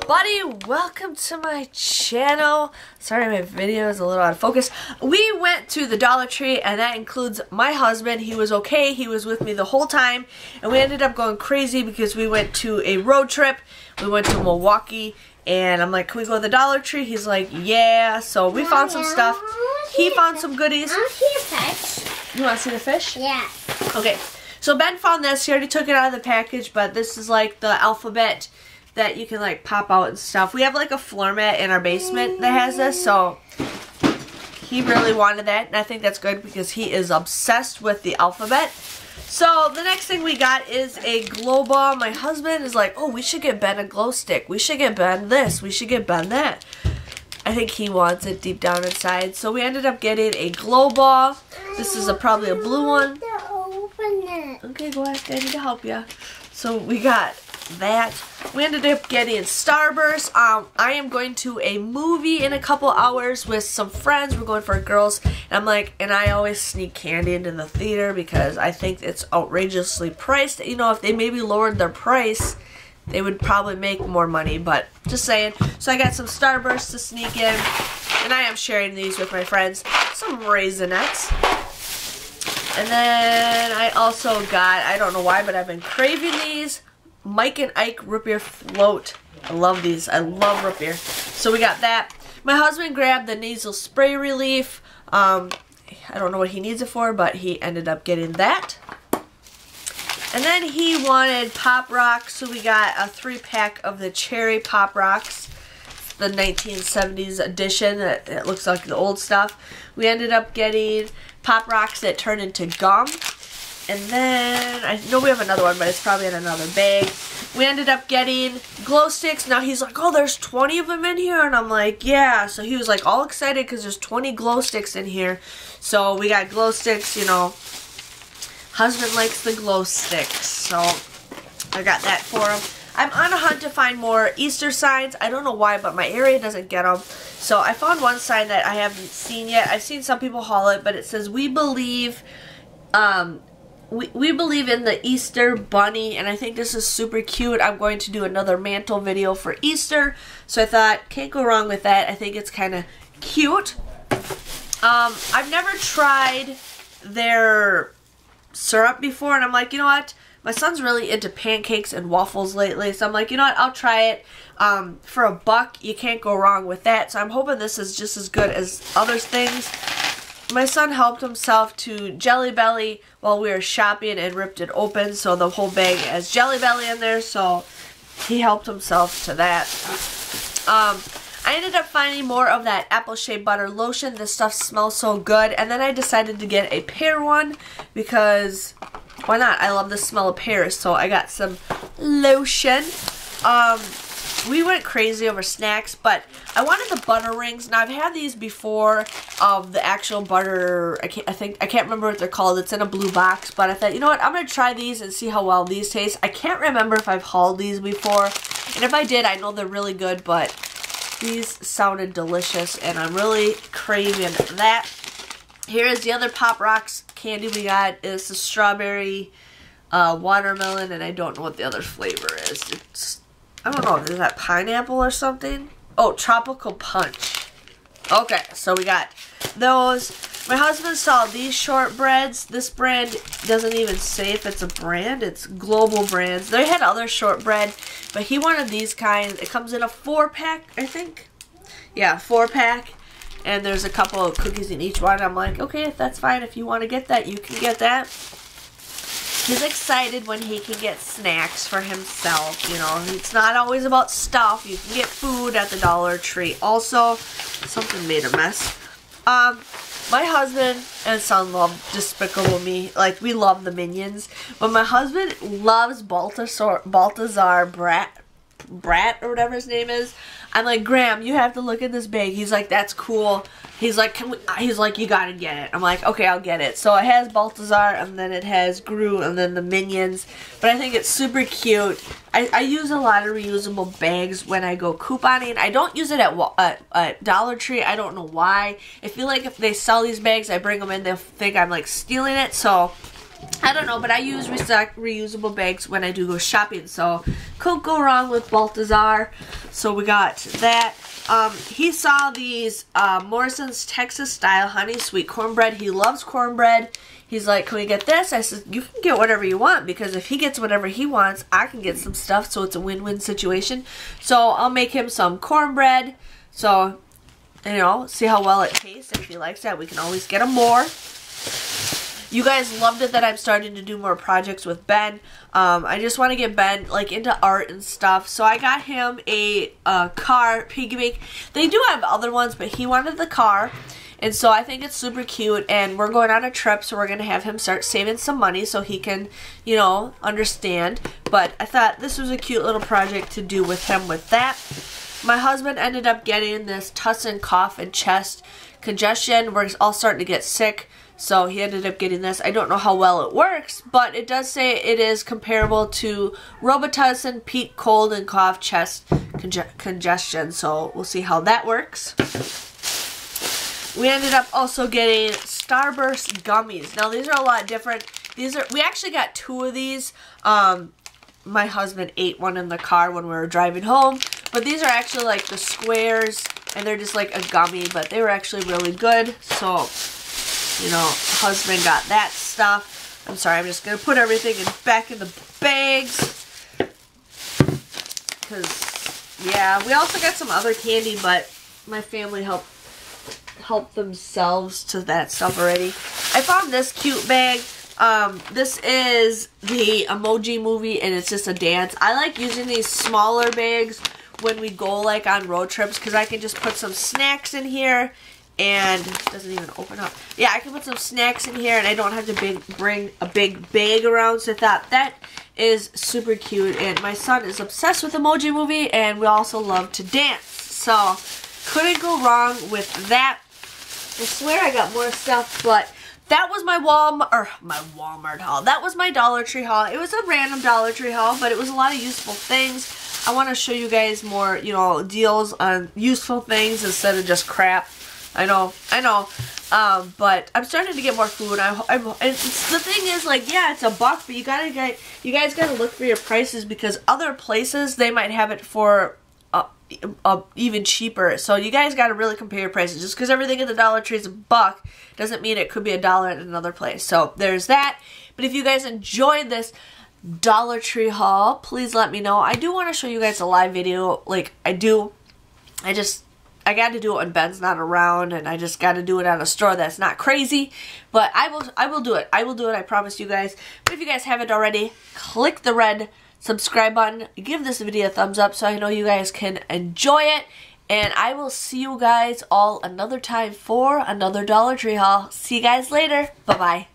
everybody, welcome to my channel. Sorry my video is a little out of focus. We went to the Dollar Tree and that includes my husband. He was okay, he was with me the whole time, and we ended up going crazy because we went to a road trip. We went to Milwaukee and I'm like, can we go to the Dollar Tree? He's like, yeah. So we found some stuff. He found some goodies. I want to see a fish. You want to see the fish? Yeah. Okay, so Ben found this. He already took it out of the package, but this is like the alphabet that you can like pop out and stuff. We have like a floor mat in our basement that has this, so he really wanted that, and I think that's good because he is obsessed with the alphabet. So the next thing we got is a glow ball. My husband is like, oh, we should get Ben a glow stick. We should get Ben this. We should get Ben that. I think he wants it deep down inside. So we ended up getting a glow ball. This is probably a blue one. Okay, go ahead. I need to help you. So we got that. We ended up getting Starburst. I am going to a movie in a couple hours with some friends. We're going for girls. And I'm like, and I always sneak candy into the theater because I think it's outrageously priced. You know, if they maybe lowered their price, they would probably make more money, but just saying. So I got some Starburst to sneak in, and I am sharing these with my friends. Some Raisinets. And then I also got, I don't know why, but I've been craving these Mike and Ike root beer float. I love these. I love root beer. So we got that. My husband grabbed the nasal spray relief. I don't know what he needs it for, but he ended up getting that. And then he wanted Pop Rocks, so we got a 3-pack of the Cherry Pop Rocks, the 1970s edition. It looks like the old stuff. We ended up getting Pop Rocks that turn into gum. And then, I know we have another one, but it's probably in another bag. We ended up getting glow sticks. Now he's like, oh, there's 20 of them in here. And I'm like, yeah. So he was like all excited because there's 20 glow sticks in here. So we got glow sticks, you know. Husband likes the glow sticks. So I got that for him. I'm on a hunt to find more Easter signs. I don't know why, but my area doesn't get them. So I found one sign that I haven't seen yet. I've seen some people haul it, but it says, we believe... We believe in the Easter bunny, and I think this is super cute. I'm going to do another mantle video for Easter, so I thought, can't go wrong with that. I think it's kind of cute. I've never tried their syrup before, and I'm like, you know what? My son's really into pancakes and waffles lately, so I'm like, you know what? I'll try it. For $1, you can't go wrong with that, so I'm hoping this is just as good as other things. My son helped himself to Jelly Belly while we were shopping and ripped it open, so the whole bag has Jelly Belly in there, so he helped himself to that. I ended up finding more of that apple shea butter lotion. This stuff smells so good, and then I decided to get a pear one because why not? I love the smell of pears, so I got some lotion. We went crazy over snacks, but I wanted the butter rings. Now I've had these before of the actual butter. I can't remember what they're called. It's in a blue box, but I thought, you know what? I'm gonna try these and see how well these taste. I can't remember if I've hauled these before, and if I did, I know they're really good. But these sounded delicious, and I'm really craving that. Here is the other Pop Rocks candy we got. It's the strawberry, watermelon, and I don't know what the other flavor is. I don't know, is that pineapple or something? Oh, tropical punch. Okay, so we got those. My husband saw these shortbreads. This brand doesn't even say if it's a brand. It's Global Brands. They had other shortbread, but he wanted these kinds. It comes in a 4-pack, I think. Yeah, 4-pack. And there's a couple of cookies in each one. I'm like, okay, if that's fine. If you want to get that, you can get that. He's excited when he can get snacks for himself, you know. It's not always about stuff. You can get food at the Dollar Tree. Also, something made a mess. My husband and son love Despicable Me. Like, we love the Minions. But my husband loves Balthazar Brat, or whatever his name is. I'm like, Graham, you have to look at this bag. He's like, that's cool. He's like, he's like, you gotta get it. I'm like, okay, I'll get it. So it has Balthazar, and then it has Gru, and then the Minions. But I think it's super cute. I use a lot of reusable bags when I go couponing. I don't use it at Dollar Tree. I don't know why. I feel like if they sell these bags, I bring them in, they'll think I'm like stealing it. So I don't know, but I use reusable bags when I do go shopping, so couldn't go wrong with Balthazar. So we got that. He saw these Morrison's Texas Style Honey Sweet Cornbread. He loves cornbread. He's like, can we get this? I said, you can get whatever you want, because if he gets whatever he wants, I can get some stuff, so it's a win-win situation. So I'll make him some cornbread. So, you know, see how well it tastes. And if he likes that, we can always get him more. You guys loved it that I'm starting to do more projects with Ben. I just want to get Ben like into art and stuff. So I got him a car piggy bank. They do have other ones, but he wanted the car. And so I think it's super cute, and we're going on a trip, so we're going to have him start saving some money so he can, you know, understand. But I thought this was a cute little project to do with him with that. My husband ended up getting this Tussin cough and chest congestion. We're all starting to get sick, so he ended up getting this. I don't know how well it works, but it does say it is comparable to Robitussin, peak cold and cough chest congestion, so we'll see how that works. We ended up also getting Starburst Gummies. Now these are a lot different. We actually got 2 of these. My husband ate one in the car when we were driving home. But these are actually like the squares, and they're just like a gummy, but they were actually really good. So, you know, husband got that stuff. I'm sorry, I'm just going to put everything back in the bags. Because, yeah, we also got some other candy, but my family helped themselves to that stuff already. I found this cute bag. This is the Emoji Movie, and it's just a dance. I like using these smaller bags when we go like on road trips, because I can just put some snacks in here, and it doesn't even open up. Yeah, I can put some snacks in here, and I don't have to bring a big bag around. So I thought that is super cute, and my son is obsessed with Emoji Movie, and we also love to dance. So couldn't go wrong with that. I swear I got more stuff, but that was my Walmart haul. That was my Dollar Tree haul. It was a random Dollar Tree haul, but it was a lot of useful things. I want to show you guys more, you know, deals on useful things instead of just crap. I know. But I'm starting to get more food. The thing is, like, yeah, it's $1, but you guys gotta look for your prices, because other places they might have it for even cheaper. So you guys got to really compare your prices. Just because everything at the Dollar Tree is $1 doesn't mean it could be $1 at another place. So there's that. But if you guys enjoyed this Dollar Tree haul, please let me know. I do want to show you guys a live video. Like, I got to do it when Ben's not around, and I just got to do it at a store that's not crazy. But I will do it. I will do it. I promise you guys. But if you guys haven't already, click the red subscribe button, give this video a thumbs up so I know you guys can enjoy it, and I will see you guys all another time for another Dollar Tree haul. See you guys later. Bye-bye.